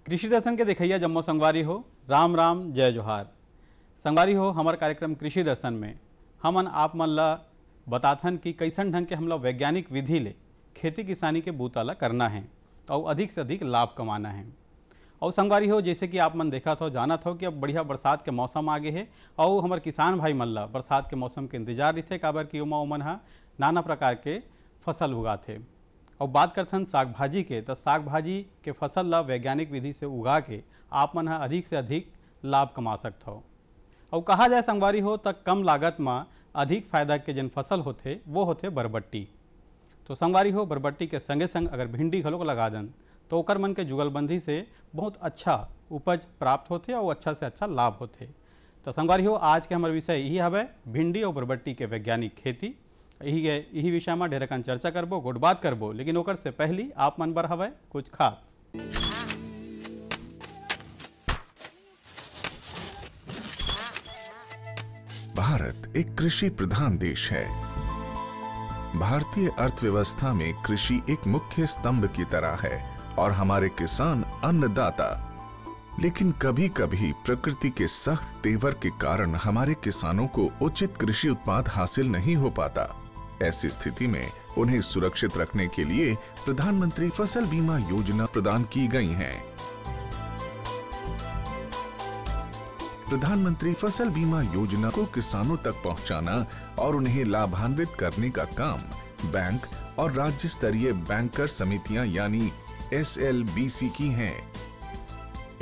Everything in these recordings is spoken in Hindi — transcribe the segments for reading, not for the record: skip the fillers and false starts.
कृषि दर्शन के देखिए जम्मो संगवारी हो, राम राम जय जोहार। संगवारी हो, हमारे कार्यक्रम कृषि दर्शन में हमन आप मन ला बताथन कि कैसन ढंग के हम लोग वैज्ञानिक विधि ले खेती किसानी के बूता ला करना है और अधिक से अधिक लाभ कमाना है। और संगवारी हो, जैसे कि आप मन देखा था जानत हो कि अब बढ़िया बरसात के मौसम आगे है और हमारे किसान भाई मन ला बरसात के मौसम के इंतजार रही काबर कि ओमन हा नाना प्रकार के फसल उगाथे। और बात करथन साग भाजी के, तो साग भाजी के फसल ला वैज्ञानिक विधि से उगा के आप मन अधिक से अधिक लाभ कमा सकते हो। और कहा जाए संगवारी हो तक कम लागत में अधिक फायदा के जिन फसल होते वो होते बरबट्टी। तो संगवारी हो, बरबट्टी के संगे संग अगर भिंडी घलोक लगा दन तो ओकर मन के जुगलबंदी से बहुत अच्छा उपज प्राप्त होते और अच्छा से अच्छा लाभ होते। तो संगवारी हो, आज के हमारे विषय यही हवे भिंडी और बरबट्टी के वैज्ञानिक खेती। यही विषय में ढेरकन चर्चा करबो, गोट बात करबो, लेकिन ओकर से पहली आप मन बर हवे कुछ खास। भारत एक कृषि प्रधान देश है। भारतीय अर्थव्यवस्था में कृषि एक मुख्य स्तंभ की तरह है और हमारे किसान अन्नदाता। लेकिन कभी कभी प्रकृति के सख्त तेवर के कारण हमारे किसानों को उचित कृषि उत्पाद हासिल नहीं हो पाता। ऐसी स्थिति में उन्हें सुरक्षित रखने के लिए प्रधानमंत्री फसल बीमा योजना प्रदान की गई है। प्रधानमंत्री फसल बीमा योजना को किसानों तक पहुंचाना और उन्हें लाभान्वित करने का काम बैंक और राज्य स्तरीय बैंकर समितियां यानी SLBC की हैं।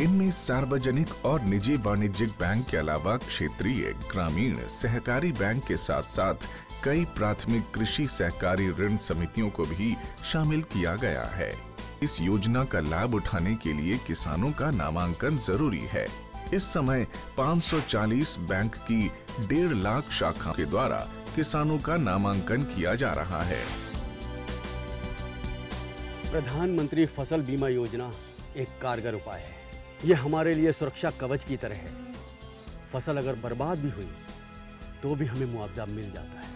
इनमें सार्वजनिक और निजी वाणिज्यिक बैंक के अलावा क्षेत्रीय, ग्रामीण, सहकारी बैंक के साथ साथ कई प्राथमिक कृषि सहकारी ऋण समितियों को भी शामिल किया गया है। इस योजना का लाभ उठाने के लिए किसानों का नामांकन जरूरी है। इस समय 540 बैंक की 1.5 लाख शाखाओं के द्वारा किसानों का नामांकन किया जा रहा है। प्रधानमंत्री फसल बीमा योजना एक कारगर उपाय है। ये हमारे लिए सुरक्षा कवच की तरह है। फसल अगर बर्बाद भी हुई तो भी हमें मुआवजा मिल जाता है।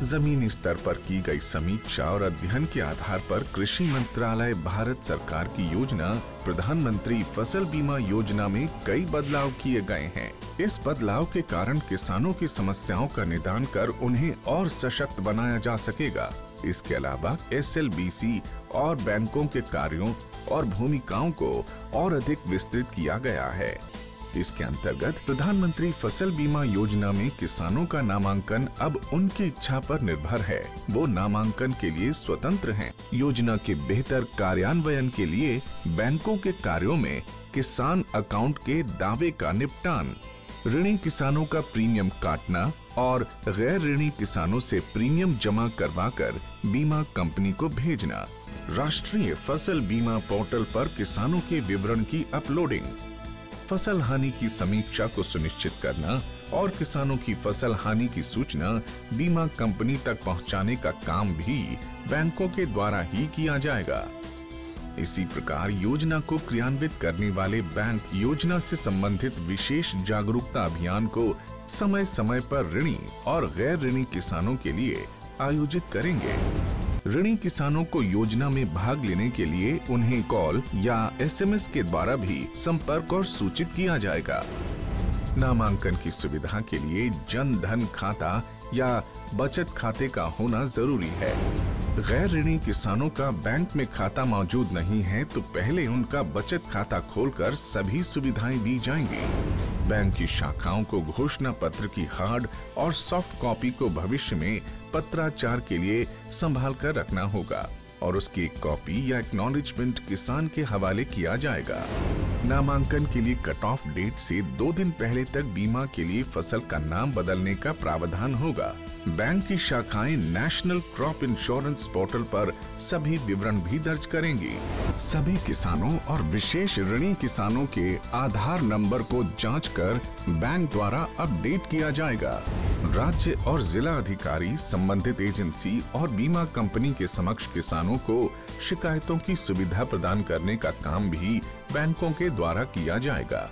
जमीनी स्तर पर की गई समीक्षा और अध्ययन के आधार पर कृषि मंत्रालय भारत सरकार की योजना प्रधानमंत्री फसल बीमा योजना में कई बदलाव किए गए हैं। इस बदलाव के कारण किसानों की समस्याओं का निदान कर उन्हें और सशक्त बनाया जा सकेगा। इसके अलावा SLBC और बैंकों के कार्यों और भूमिकाओं को और अधिक विस्तृत किया गया है। इसके अंतर्गत प्रधानमंत्री फसल बीमा योजना में किसानों का नामांकन अब उनकी इच्छा पर निर्भर है। वो नामांकन के लिए स्वतंत्र हैं। योजना के बेहतर कार्यान्वयन के लिए बैंकों के कार्यों में किसान अकाउंट के दावे का निपटान, ऋणी किसानों का प्रीमियम काटना और गैर ऋणी किसानों से प्रीमियम जमा करवाकर बीमा कंपनी को भेजना, राष्ट्रीय फसल बीमा पोर्टल पर किसानों के विवरण की अपलोडिंग, फसल हानि की समीक्षा को सुनिश्चित करना और किसानों की फसल हानि की सूचना बीमा कंपनी तक पहुंचाने का काम भी बैंकों के द्वारा ही किया जाएगा। इसी प्रकार योजना को क्रियान्वित करने वाले बैंक योजना से संबंधित विशेष जागरूकता अभियान को समय समय पर ऋणी और गैर ऋणी किसानों के लिए आयोजित करेंगे। ऋणी किसानों को योजना में भाग लेने के लिए उन्हें कॉल या SMS के द्वारा भी संपर्क और सूचित किया जाएगा। नामांकन की सुविधा के लिए जन धन खाता या बचत खाते का होना जरूरी है। गैर ऋणी किसानों का बैंक में खाता मौजूद नहीं है तो पहले उनका बचत खाता खोलकर सभी सुविधाएं दी जाएंगी। बैंक की शाखाओं को घोषणा पत्र की हार्ड और सॉफ्ट कॉपी को भविष्य में पत्राचार के लिए संभाल कर रखना होगा और उसकी एक कॉपी या एक्नॉलेजमेंट किसान के हवाले किया जाएगा। नामांकन के लिए कट ऑफ डेट से 2 दिन पहले तक बीमा के लिए फसल का नाम बदलने का प्रावधान होगा। बैंक की शाखाएं नेशनल क्रॉप इंश्योरेंस पोर्टल पर सभी विवरण भी दर्ज करेंगी। सभी किसानों और विशेष ऋणी किसानों के आधार नंबर को जांचकर बैंक द्वारा अपडेट किया जाएगा। राज्य और जिला अधिकारी संबंधित एजेंसी और बीमा कंपनी के समक्ष किसानों को शिकायतों की सुविधा प्रदान करने का काम भी बैंकों के द्वारा किया जाएगा।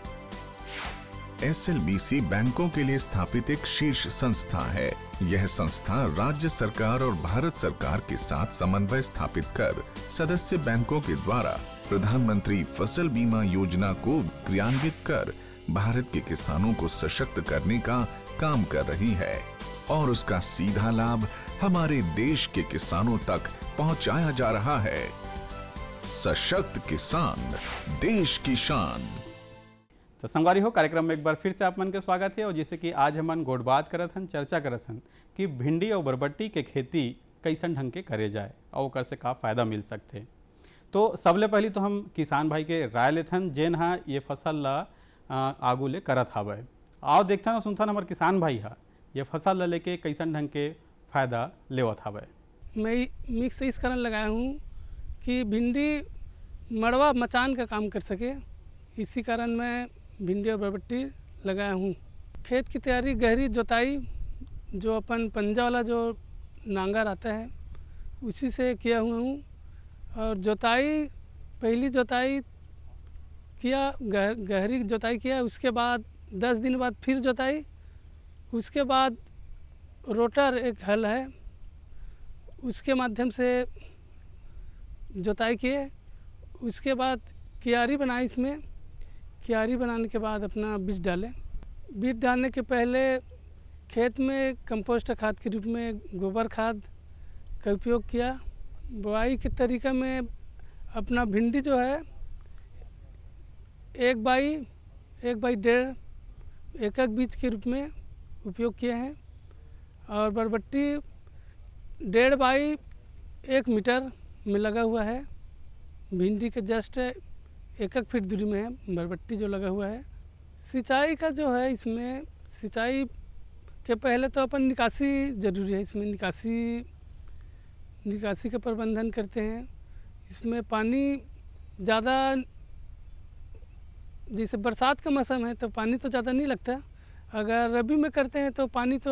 SLBC बैंकों के लिए स्थापित एक शीर्ष संस्था है। यह संस्था राज्य सरकार और भारत सरकार के साथ समन्वय स्थापित कर सदस्य बैंकों के द्वारा प्रधानमंत्री फसल बीमा योजना को क्रियान्वित कर भारत के किसानों को सशक्त करने का काम कर रही है और उसका सीधा लाभ हमारे देश के किसानों तक पहुंचाया जा रहा है। सशक्त किसान, देश की शान। तो संगवारी हो, कार्यक्रम में एक बार फिर से आप मन के स्वागत है। और जैसे कि आज हमन गोड़ बात करत हन, चर्चा करत हन कि भिंडी और बरबट्टी के खेती कैसन ढंग के करे जाए और ओकर से का फायदा मिल सकते। तो सबले पहली तो हम किसान भाई के राय लेथन जेन हा ये फसल ला आगू ले करत हावे। आओ देखथन और सुनथन हमार किसान भाई हा ये फसल ला लेके कैसन ढंग के फायदा लेवत हावे। मैं मिक्स इस कारण लगाया हूँ कि भिंडी मड़वा मचान का काम कर सके, इसी कारण मैं भिंडी और बरबट्टी लगाया हूँ। खेत की तैयारी, गहरी जोताई, जो अपन पंजा वाला जो नांगर आता है उसी से किया हुआ हूँ। और जोताई, पहली जोताई किया, गहरी जोताई किया, उसके बाद 10 दिन बाद फिर जोताई, उसके बाद रोटर एक हल है उसके माध्यम से जोताई किए, उसके बाद क्यारी बनाई। इसमें क्यारी बनाने के बाद अपना बीज डाले। बीज डालने के पहले खेत में कंपोस्ट खाद के रूप में गोबर खाद का उपयोग किया। बुआई के तरीका में अपना भिंडी जो है 1x1.5 एक बीज के रूप में उपयोग किए हैं। और बरबट्टी 1.5x1 मीटर में लगा हुआ है। भिंडी के जस्ट 1 फीट दूरी में है बरबट्टी जो लगा हुआ है। सिंचाई का जो है, इसमें सिंचाई के पहले तो अपन निकासी ज़रूरी है। इसमें निकासी का प्रबंधन करते हैं। इसमें पानी ज़्यादा, जैसे बरसात का मौसम है तो पानी तो ज़्यादा नहीं लगता। अगर रबी में करते हैं तो पानी तो,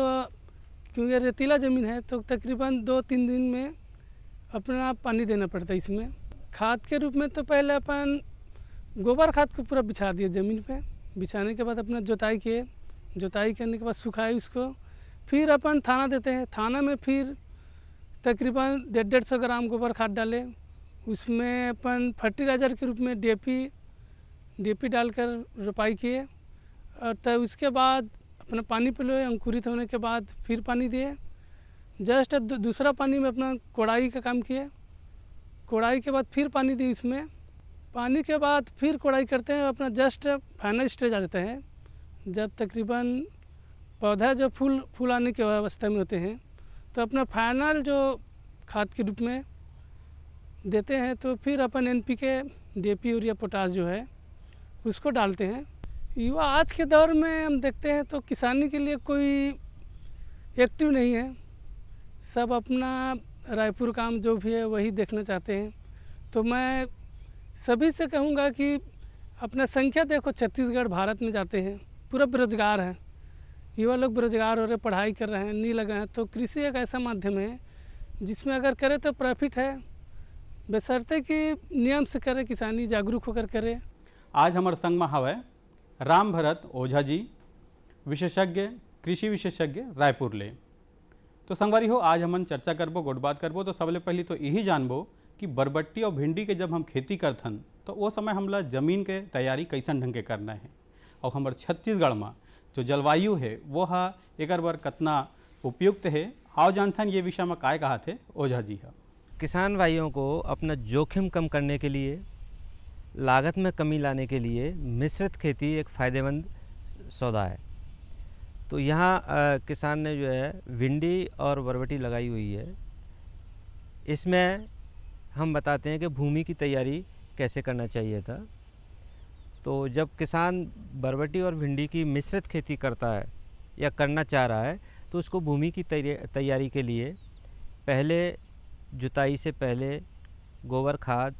क्योंकि रेतीला ज़मीन है तो तकरीबन 2-3 दिन में अपना पानी देना पड़ता है। इसमें खाद के रूप में तो पहले अपन गोबर खाद को पूरा बिछा दिए ज़मीन पे। बिछाने के बाद अपना जोताई किए, जोताई करने के बाद सुखाई उसको, फिर अपन थाना देते हैं। थाना में फिर तकरीबन 150-150 ग्राम गोबर खाद डाले। उसमें अपन फर्टिलाइज़र के रूप में डीएपी डालकर रोपाई किए। और तब उसके बाद अपना पानी पिलोए, अंकुरित होने के बाद फिर पानी दिए। जस्ट दूसरा पानी में अपना कोड़ाई का काम किए। कोड़ाई के बाद फिर पानी दी। उसमें पानी के बाद फिर कोड़ाई करते हैं। अपना जस्ट फाइनल स्टेज आ जाता है जब तकरीबन पौधा जो फूल आने की अवस्था में होते हैं तो अपना फाइनल जो खाद के रूप में देते हैं। तो फिर अपन NPK, DAP, यूरिया, पोटास जो है उसको डालते हैं। युवा आज के दौर में हम देखते हैं तो किसानी के लिए कोई एक्टिव नहीं है। सब अपना रायपुर काम जो भी है वही देखना चाहते हैं। तो मैं सभी से कहूँगा कि अपना संख्या देखो, छत्तीसगढ़ भारत में जाते हैं पूरा बेरोजगार है। युवा लोग बेरोजगार हो रहे, पढ़ाई कर रहे हैं, नहीं लग रहे हैं। तो कृषि एक ऐसा माध्यम है जिसमें अगर करे तो प्रॉफिट है, बशर्ते कि नियम से करे, किसानी जागरूक होकर करे। आज हमारे संग में हवे राम भरत ओझा जी, विशेषज्ञ, कृषि विशेषज्ञ, रायपुर ले। तो संगवारी हो, आज हमन चर्चा करबो, गोट बात करबो। तो सबले पहली तो यही जानबो कि बरबट्टी और भिंडी के जब हम खेती करथन तो वो समय हमला जमीन के तैयारी कैसन ढंग के करना है, और हमारे छत्तीसगढ़ में जो जलवायु है वो हा एकर बर कतना उपयुक्त है। आओ जानथन ये विषय में काय कहा थे ओझा जी हा। किसान भाइयों को अपना जोखिम कम करने के लिए, लागत में कमी लाने के लिए मिश्रित खेती एक फ़ायदेमंद सौदा है। तो यहाँ किसान ने जो है भिंडी और बरबट्टी लगाई हुई है। इसमें हम बताते हैं कि भूमि की तैयारी कैसे करना चाहिए था। तो जब किसान बरबट्टी और भिंडी की मिश्रित खेती करता है या करना चाह रहा है तो उसको भूमि की तैयारी के लिए पहले जुताई से पहले गोबर खाद,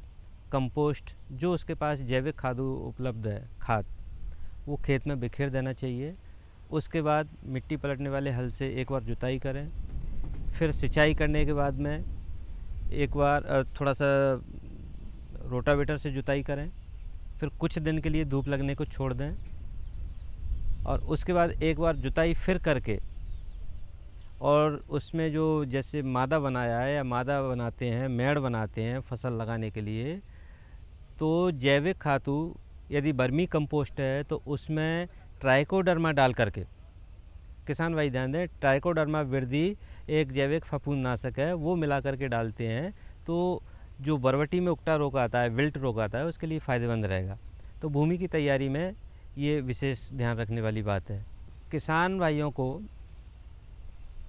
कंपोस्ट, जो उसके पास जैविक खाद उपलब्ध है, खाद, वो खेत में बिखेर देना चाहिए। उसके बाद मिट्टी पलटने वाले हल से एक बार जुताई करें। फिर सिंचाई करने के बाद में एक बार थोड़ा सा रोटावेटर से जुताई करें। फिर कुछ दिन के लिए धूप लगने को छोड़ दें और उसके बाद एक बार जुताई फिर करके, और उसमें जो जैसे मादा बनाया है या मादा बनाते हैं, मेड़ बनाते हैं फसल लगाने के लिए, तो जैविक खातू यदि वर्मी कंपोस्ट है तो उसमें ट्राइकोडर्मा डाल करके, किसान भाई ध्यान दें, ट्राइकोडर्मा विरदी एक जैविक फफूंदनाशक है, वो मिला करके डालते हैं तो जो बरबटी में उकटा रोग आता है, विल्ट रोग आता है, उसके लिए फ़ायदेमंद रहेगा। तो भूमि की तैयारी में ये विशेष ध्यान रखने वाली बात है। किसान भाइयों को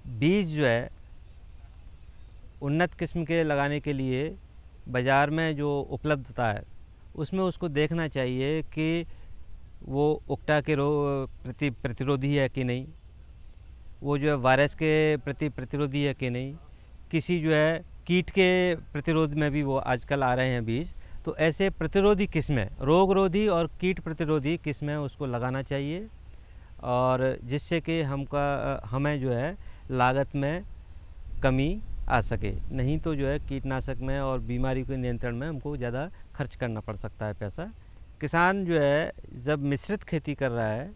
बीज जो है उन्नत किस्म के लगाने के लिए बाज़ार में जो उपलब्धता है उसमें उसको देखना चाहिए कि वो उकटा के प्रति प्रतिरोधी है कि नहीं, वो जो है वायरस के प्रति प्रतिरोधी है कि नहीं, किसी जो है कीट के प्रतिरोध में भी वो आजकल आ रहे हैं बीज। तो ऐसे प्रतिरोधी किस्में, रोगरोधी और कीट प्रतिरोधी किस्में उसको लगाना चाहिए, और जिससे कि हमें जो है लागत में कमी आ सके। नहीं तो जो है कीटनाशक में और बीमारी के नियंत्रण में हमको ज़्यादा खर्च करना पड़ सकता है पैसा। किसान जो है जब मिश्रित खेती कर रहा है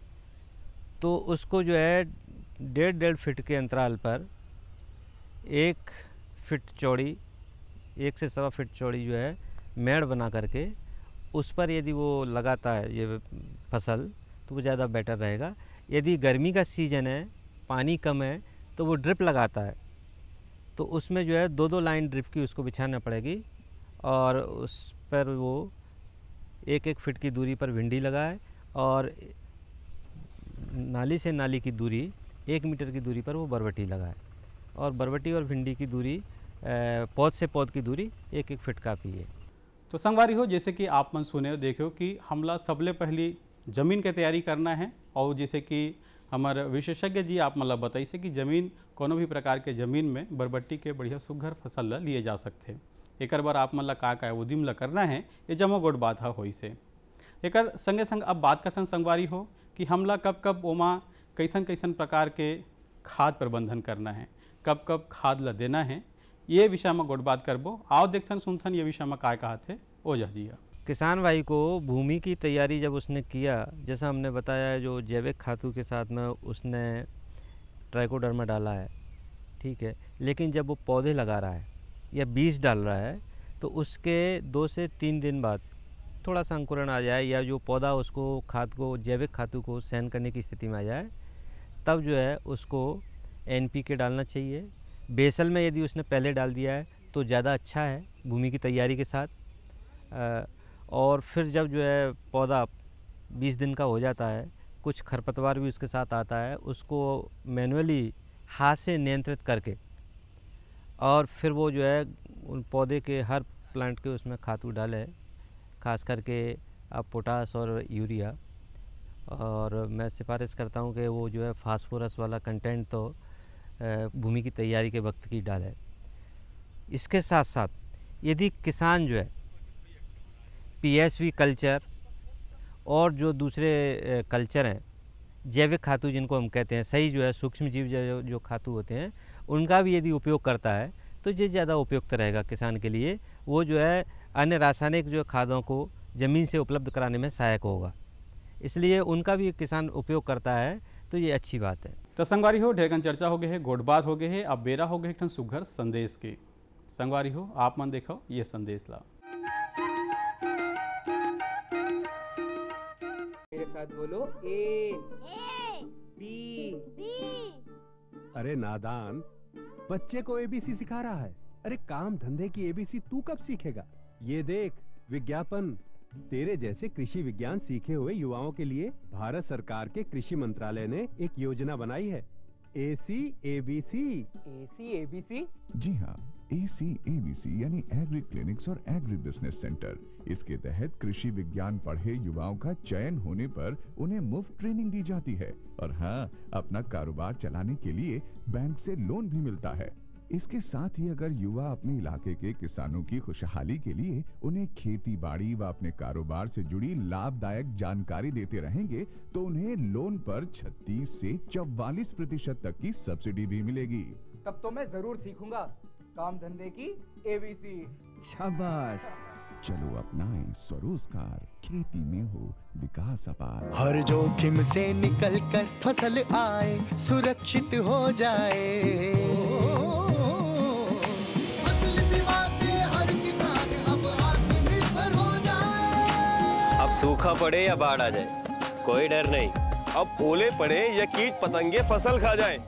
तो उसको जो है 1.5 फीट के अंतराल पर 1 फीट चौड़ी, 1 से 1.25 फीट चौड़ी जो है मेड़ बना करके उस पर यदि वो लगाता है ये फसल तो वो ज़्यादा बेटर रहेगा। यदि गर्मी का सीज़न है, पानी कम है, तो वो ड्रिप लगाता है तो उसमें जो है 2-2 लाइन ड्रिप की उसको बिछाना पड़ेगी, और उस पर वो 1-1 फीट की दूरी पर भिंडी लगाए, और नाली से नाली की दूरी 1 मीटर की दूरी पर वो बरबटी लगाए, और बरबटी और भिंडी की दूरी पौध से पौध की दूरी 1-1 फीट काफ़ी है। तो संगवारी हो, जैसे कि आप मन सुने देखो कि हमला सबले पहली जमीन के तैयारी करना है, और जैसे कि हमारे विशेषज्ञ जी आप मतलब बताई से कि जमीन कोनो भी प्रकार के जमीन में बरबट्टी के बढ़िया सुघर फसल ला लिए जा सकते। एक बार आप मतलब का उद्यम ला करना है, ये जमो गोट बात है होई से। एक संगे संग अब बात करते संगवारी हो कि हमला कब कब ओमा कैसन कैसन प्रकार के खाद प्रबंधन करना है, कब कब खाद ला देना है, ये विषय में गोट बात करबो। आओ देखथन सुनथन ये विषय में काय कहा थे ओ जजिया। किसान भाई को भूमि की तैयारी जब उसने किया, जैसा हमने बताया जो जैविक खातू के साथ में उसने ट्राइकोडर्मा डाला है, ठीक है, लेकिन जब वो पौधे लगा रहा है या बीज डाल रहा है तो उसके 2 से 3 दिन बाद थोड़ा सा अंकुरण आ जाए या जो पौधा उसको खाद को, जैविक खातू को सहन करने की स्थिति में आ जाए, तब जो है उसको NPK डालना चाहिए। बेसल में यदि उसने पहले डाल दिया है तो ज़्यादा अच्छा है भूमि की तैयारी के साथ। और फिर जब जो है पौधा 20 दिन का हो जाता है, कुछ खरपतवार भी उसके साथ आता है, उसको मैनुअली हाथ से नियंत्रित करके, और फिर वो जो है उन पौधे के हर प्लांट के उसमें खातू डाले, खास करके आप पोटास और यूरिया, और मैं सिफारिश करता हूँ कि वो जो है फास्फोरस वाला कंटेंट तो भूमि की तैयारी के वक्त की डाले। इसके साथ साथ यदि किसान जो है PSV कल्चर और जो दूसरे कल्चर हैं, जैविक खातू जिनको हम कहते हैं, सही जो है सूक्ष्म जीव जो खातू होते हैं, उनका भी यदि उपयोग करता है तो ये ज़्यादा उपयुक्त रहेगा किसान के लिए। वो जो है अन्य रासायनिक जो खादों को ज़मीन से उपलब्ध कराने में सहायक होगा, इसलिए उनका भी किसान उपयोग करता है, तो ये अच्छी बात है। तो संगवारी हो, ढेरकन चर्चा हो गए है, गोट बात हो गए है, अब बेरा हो गए एक सुघर संदेश के। संगवारी हो, आप मन देखो ये संदेश ला। मेरे साथ बोलो ए बी। अरे नादान, बच्चे को ABC सिखा रहा है। अरे काम धंधे की ABC तू कब सीखेगा? ये देख विज्ञापन। तेरे जैसे कृषि विज्ञान सीखे हुए युवाओं के लिए भारत सरकार के कृषि मंत्रालय ने एक योजना बनाई है, AC/ABC। AC/ABC? जी हाँ, AC/ABC यानी एग्री क्लिनिक्स और एग्री बिजनेस सेंटर। इसके तहत कृषि विज्ञान पढ़े युवाओं का चयन होने पर उन्हें मुफ्त ट्रेनिंग दी जाती है, और हाँ, अपना कारोबार चलाने के लिए बैंक से लोन भी मिलता है। इसके साथ ही अगर युवा अपने इलाके के किसानों की खुशहाली के लिए उन्हें खेती बाड़ी व अपने कारोबार से जुड़ी लाभदायक जानकारी देते रहेंगे तो उन्हें लोन पर 36 से 44% तक की सब्सिडी भी मिलेगी। तब तो मैं जरूर सीखूंगा काम धंधे की ABC। शाबाश। चलो अपनाएं स्वरोजगार, खेती में हो विकास अपार। हर जोखिम से निकल कर फसल आए, सुरक्षित हो जाए। फसल बीमा से हर किसान अब आत्मनिर्भर हो जाए। सूखा पड़े या बाढ़ आ जाए, कोई डर नहीं। अब ओले पड़े या कीट पतंगे फसल खा जाए,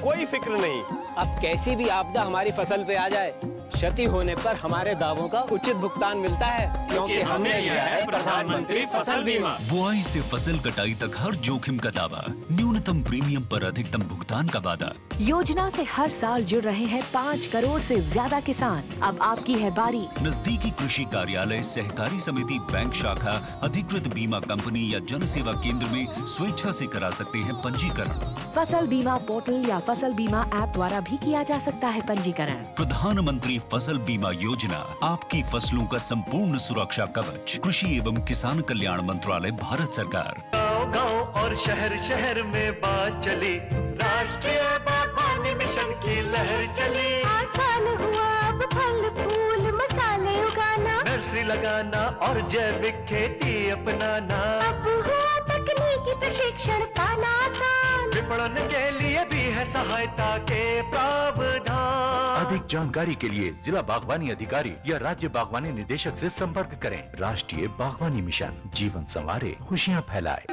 कोई फिक्र नहीं। अब कैसी भी आपदा हमारी फसल पे आ जाए, क्षति होने पर हमारे दावों का उचित भुगतान मिलता है, क्योंकि हमने लिया है प्रधानमंत्री फसल बीमा। बुआई से फसल कटाई तक हर जोखिम का दावा, न्यूनतम प्रीमियम पर अधिकतम भुगतान का वादा। योजना से हर साल जुड़ रहे हैं 5 करोड़ से ज्यादा किसान। अब आपकी है बारी। नजदीकी कृषि कार्यालय, सहकारी समिति, बैंक शाखा, अधिकृत बीमा कंपनी या जन सेवा केंद्र में स्वेच्छा से करा सकते हैं पंजीकरण। फसल बीमा पोर्टल या फसल बीमा ऐप द्वारा भी किया जा सकता है पंजीकरण। प्रधानमंत्री फसल बीमा योजना, आपकी फसलों का संपूर्ण सुरक्षा कवच। कृषि एवं किसान कल्याण मंत्रालय, भारत सरकार। गांव और शहर शहर में बात चली, राष्ट्रीय बागवानी मिशन की लहर चली। आसान हुआ अब फल फूल मसाले उगाना, नर्सरी लगाना और जैविक खेती अपनाना। अब हुआ तकनीकी प्रशिक्षण पाना आसान, विपणन के लिए भी है सहायता के प्रावधान। अधिक जानकारी के लिए जिला बागवानी अधिकारी या राज्य बागवानी निदेशक से संपर्क करें। राष्ट्रीय बागवानी मिशन, जीवन संवारे, खुशियां फैलाए।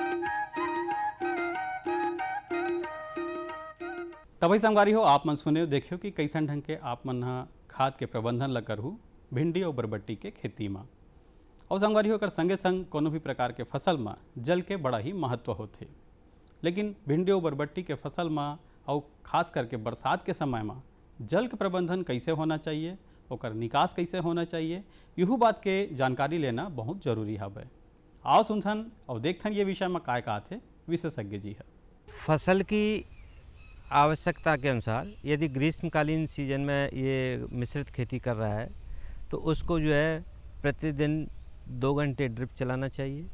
तभी संगवारी हो आप मन सुने देखियो कि कैसन ढंग के आप मन खाद के प्रबंधन ल करहु भिंडी और बरबट्टी के खेती में। और संगवारी हो कर संगे संग कोनो भी प्रकार के फसल में जल के बड़ा ही महत्व होते, लेकिन भिंडी और बरबट्टी के फसल में और खास करके बरसात के समय में जल के प्रबंधन कैसे होना चाहिए, और निकास कैसे होना चाहिए, यहू बात के जानकारी लेना बहुत जरूरी है। आओ सुनथन और देखथन ये विषय में काय कहते विशेषज्ञ जी है। फसल की आवश्यकता के अनुसार यदि ग्रीष्मकालीन सीजन में ये मिश्रित खेती कर रहा है तो उसको जो है प्रतिदिन 2 घंटे ड्रिप चलाना चाहिए,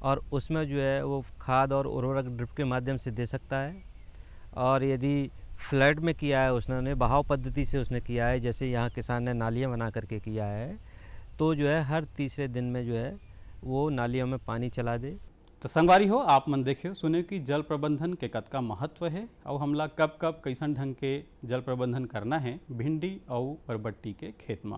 और उसमें जो है वो खाद और उर्वरक ड्रिप के माध्यम से दे सकता है। और यदि फ्लड में किया है, उसने बहाव पद्धति से उसने किया है, जैसे यहाँ किसान ने नालियाँ बना करके किया है, तो जो है हर तीसरे दिन में जो है वो नालियों में पानी चला दे। तो संगवारी हो आप मन देखियो सुने कि जल प्रबंधन के कतका महत्व है और हमला कब कब कैसन ढंग के जल प्रबंधन करना है भिंडी और बरबट्टी के खेत में।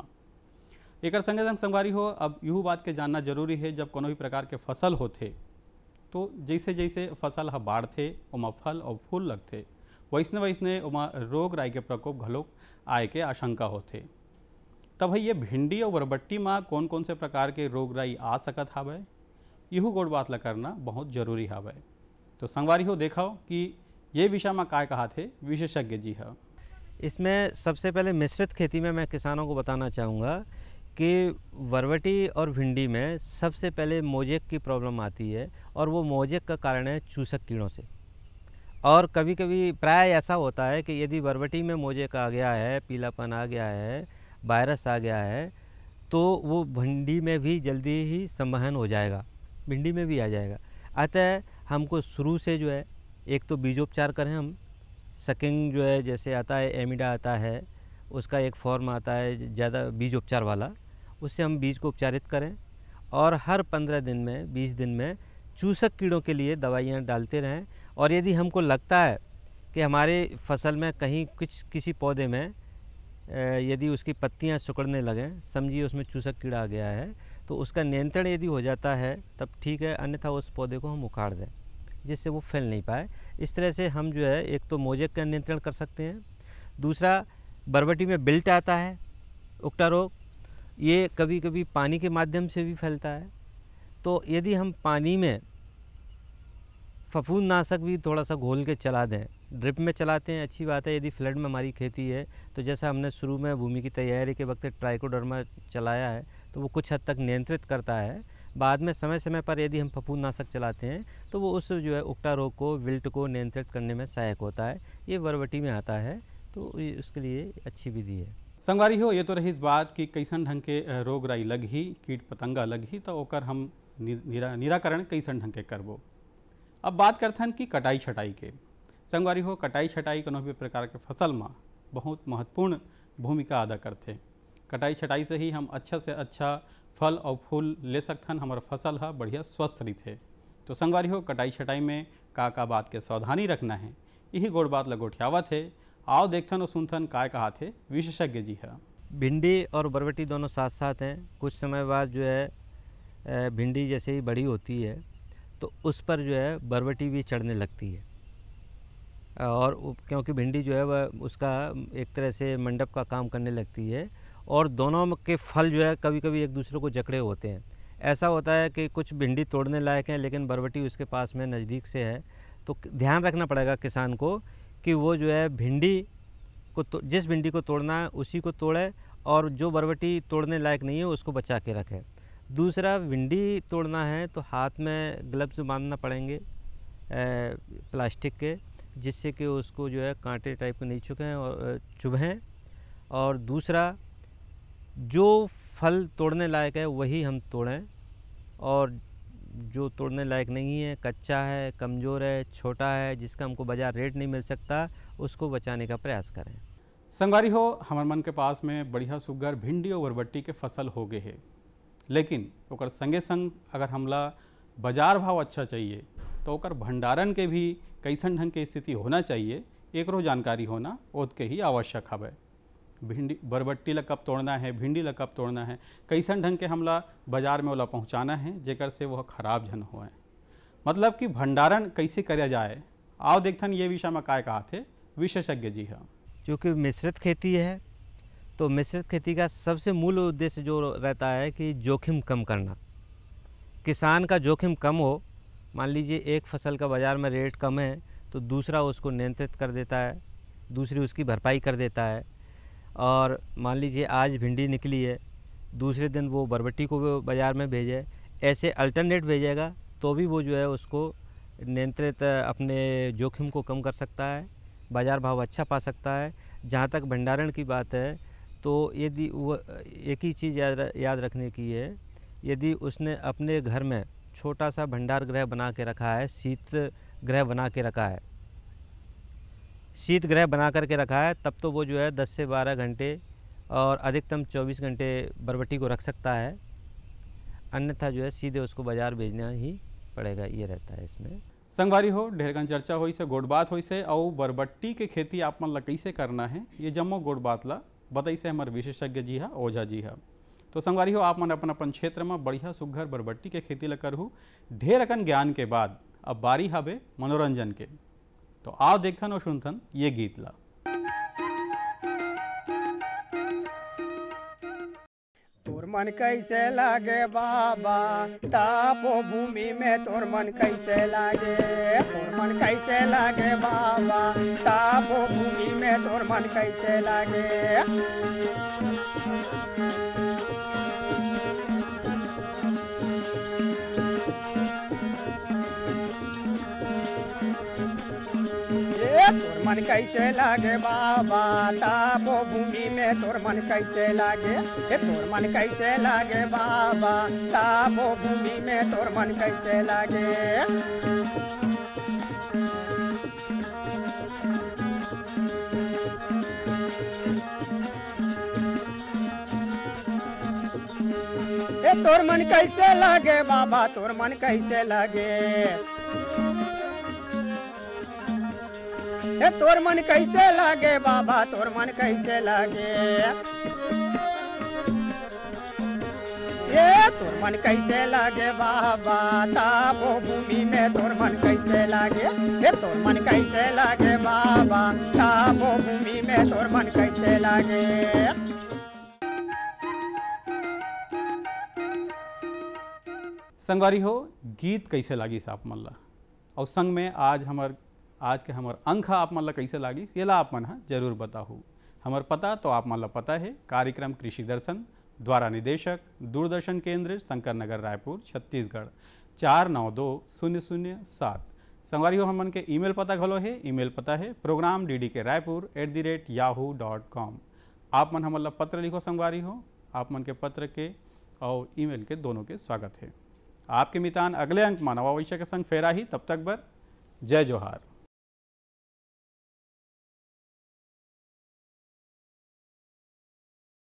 एक संगे संग संगवारी हो अब यूँ बात के जानना जरूरी है, जब कोनो भी प्रकार के फसल होते तो जैसे जैसे फसल ह बाढ़ते ओमा फल और फूल लगते, वैसने वैसने ओमा रोग राई के प्रकोप घलोक आए के आशंका होते। तब है ये भिंडी और बरबट्टी में कौन कौन से प्रकार के रोग राई आ सकत हवे, यहू गोड़ बात ला करना बहुत जरूरी हवे। तो संगवारी हो देखाओ कि ये विषय में काय कहा थे विशेषज्ञ जी है। इसमें सबसे पहले मिश्रित खेती में मैं किसानों को बताना चाहूँगा कि बरबट्टी और भिंडी में सबसे पहले मोजेक की प्रॉब्लम आती है, और वो मोजेक का कारण है चूसक कीड़ों से। और कभी कभी प्राय ऐसा होता है कि यदि बरबट्टी में मोजेक आ गया है, पीलापन आ गया है, वायरस आ गया है, तो वो भिंडी में भी जल्दी ही संवहन हो जाएगा, भिंडी में भी आ जाएगा। अतः हमको शुरू से जो है एक तो बीजोपचार करें हम। सकिंग जो है जैसे आता है, एमिडा आता है, उसका एक फॉर्म आता है ज़्यादा बीज उपचार वाला, उससे हम बीज को उपचारित करें। और हर 15 दिन में 20 दिन में चूसक कीड़ों के लिए दवाइयाँ डालते रहें। और यदि हमको लगता है कि हमारे फसल में कहीं किसी पौधे में यदि उसकी पत्तियाँ सिकुड़ने लगें, समझिए उसमें चूसक कीड़ा आ गया है, तो उसका नियंत्रण यदि हो जाता है तब ठीक है, अन्यथा उस पौधे को हम उखाड़ दें जिससे वो फैल नहीं पाए। इस तरह से हम जो है एक तो मोजेक का नियंत्रण कर सकते हैं। दूसरा, बरबट्टी में बिल्ट आता है, उकटा रोग, ये कभी कभी पानी के माध्यम से भी फैलता है। तो यदि हम पानी में फफूंदनाशक भी थोड़ा सा घोल के चला दें, ड्रिप में चलाते हैं अच्छी बात है। यदि फ्लड में हमारी खेती है तो जैसा हमने शुरू में भूमि की तैयारी के वक्त ट्राइकोडर्मा चलाया है तो वो कुछ हद तक नियंत्रित करता है। बाद में समय समय पर यदि हम फफूंदनाशक चलाते हैं तो वो उस जो है उकटा रोग को, विल्ट को नियंत्रित करने में सहायक होता है। ये बरबट्टी में आता है तो उसके लिए अच्छी विधि है। संगवारी हो ये तो रही इस बात कि कैसन ढंग के रोग राई लगी, कीट पतंगा लगी, तो ओकर हम निराकरण कैसन ढंग के करबो। अब बात करथन कि कटाई छटाई के। संगवारी हो कटाई छटाई कोनो भी प्रकार के फसल में बहुत महत्वपूर्ण भूमिका अदा करते। कटाई छटाई से ही हम अच्छा से अच्छा फल और फूल ले सकथन, हमार फसल है बढ़िया स्वस्थ रही। तो संगवारी हो कटाई छटाई में का बात के सावधानी रखना है, यही गोड़ बात लगोठियावत है। आओ देखथन और सुनथन काय कहा थे विशेषज्ञ जी है। भिंडी और बरबट्टी दोनों साथ साथ हैं। कुछ समय बाद जो है भिंडी जैसे ही बड़ी होती है तो उस पर जो है बरबटी भी चढ़ने लगती है, और क्योंकि भिंडी जो है वह उसका एक तरह से मंडप का काम करने लगती है, और दोनों के फल जो है कभी कभी एक दूसरे को जकड़े होते हैं। ऐसा होता है कि कुछ भिंडी तोड़ने लायक हैं लेकिन बरबटी उसके पास में नज़दीक से है, तो ध्यान रखना पड़ेगा किसान को कि वो जो है भिंडी को जिस भिंडी को तोड़ना है उसी को तोड़े, और जो बरबटी तोड़ने लायक नहीं है उसको बचा के रखे। दूसरा, भिंडी तोड़ना है तो हाथ में ग्लव्स बांधना पड़ेंगे प्लास्टिक के, जिससे कि उसको जो है कांटे टाइप के नहीं चुभें। और दूसरा, जो फल तोड़ने लायक है वही हम तोड़ें, और जो तोड़ने लायक नहीं है, कच्चा है, कमज़ोर है, छोटा है, जिसका हमको बाज़ार रेट नहीं मिल सकता, उसको बचाने का प्रयास करें। संगवारी हो, हमारे मन के पास में बढ़िया सुग्घर भिंडी और बरबट्टी के फसल हो गए है, लेकिन ओकर संगे संग अगर हमला बाजार भाव अच्छा चाहिए तो ओकर भंडारण के भी कैसन ढंग के स्थिति होना चाहिए, एकरो जानकारी होना ओतके ही आवश्यक हवे। भिंडी बरबट्टी ला कब तोड़ना है, भिंडी ला कब तोड़ना है, कैसन ढंग के हमला बाजार में ओला पहुँचाना है जेकर से वह खराब जन होए, मतलब कि भंडारण कैसे किया जाए। आओ देखथन ये विषय में काय कहा थे विशेषज्ञ जी हैं। क्योंकि मिश्रित खेती है तो मिश्रित खेती का सबसे मूल उद्देश्य जो रहता है कि जोखिम कम करना, किसान का जोखिम कम हो। मान लीजिए एक फसल का बाज़ार में रेट कम है तो दूसरा उसको नियंत्रित कर देता है, दूसरी उसकी भरपाई कर देता है। और मान लीजिए आज भिंडी निकली है, दूसरे दिन वो बरबट्टी को बाज़ार में भेजे, ऐसे अल्टरनेट भेजेगा तो भी वो जो है उसको नियंत्रित अपने जोखिम को कम कर सकता है, बाज़ार भाव अच्छा पा सकता है। जहाँ तक भंडारण की बात है तो यदि वो एक ही चीज़ याद रखने की है, यदि उसने अपने घर में छोटा सा भंडार गृह बना के रखा है, शीत गृह बना के रखा है, शीत गृह बना करके रखा है, तब तो वो जो है 10 से 12 घंटे और अधिकतम 24 घंटे बरबट्टी को रख सकता है। अन्यथा जो है सीधे उसको बाज़ार भेजना ही पड़ेगा, ये रहता है इसमें। संगवारी हो, ढेरगन चर्चा होई से, गोड़ बात होई से, और बरबट्टी के खेती आप मन ला कैसे करना है ये जम्मो गोड़ बात ला बताई से हमारे विशेषज्ञ जी है, ओझा जी है। तो संगवारी हो, आप मन अपन अपन क्षेत्र में बढ़िया सुघर बरबट्टी के खेती ला करहु। ढेर अकन ज्ञान के बाद अब बारी हवे मनोरंजन के, तो आओ देखथन और सुनथन ये गीत ला। तोर मन कैसे लागे बाबा, तापो भूमि में तोर मन कैसे लागे, तोर मन कैसे लागे बाबा, तापो भूमि में तोर मन कैसे लागे। तोर मन कैसे लागे बाबा, तापो भूमि में तोर मन कैसे लागे, तोर मन कैसे लागे बाबा, तापो भूमि में तोर मन कैसे लागे। तोर मन कैसे लागे बाबा, तोर मन कैसे लागे, तोर मन कैसे लागे बाबा, तोर मन कैसे लागे। तोर मन कैसे लागे बाबा, तापो भूमि में तोर मन कैसे लागे, तोर मन कैसे लागे बाबा, तापो भूमि में तोर मन कैसे लागे। संगवारी हो, गीत कैसे लागी आप मन ला, और संग में आज के हमार अंक आप मन ला कैसे लागी ये ला आप मन जरूर बताहू। हमार पता तो आप मन ला पता है, कार्यक्रम कृषि दर्शन, द्वारा निदेशक दूरदर्शन केंद्र शंकर नगर रायपुर छत्तीसगढ़ 492007। संगवारी हो, हमन के ईमेल पता घलो है, ईमेल पता है program ddkraipur@yahoo.com। आप मन हमन ला पत्र लिखो संगवारी हो, आप मन के पत्र के और ईमेल के दोनों के स्वागत है। आपके मितान अगले अंक मानवा विषय के संग फेरा ही, तब तक बर जय जोहार।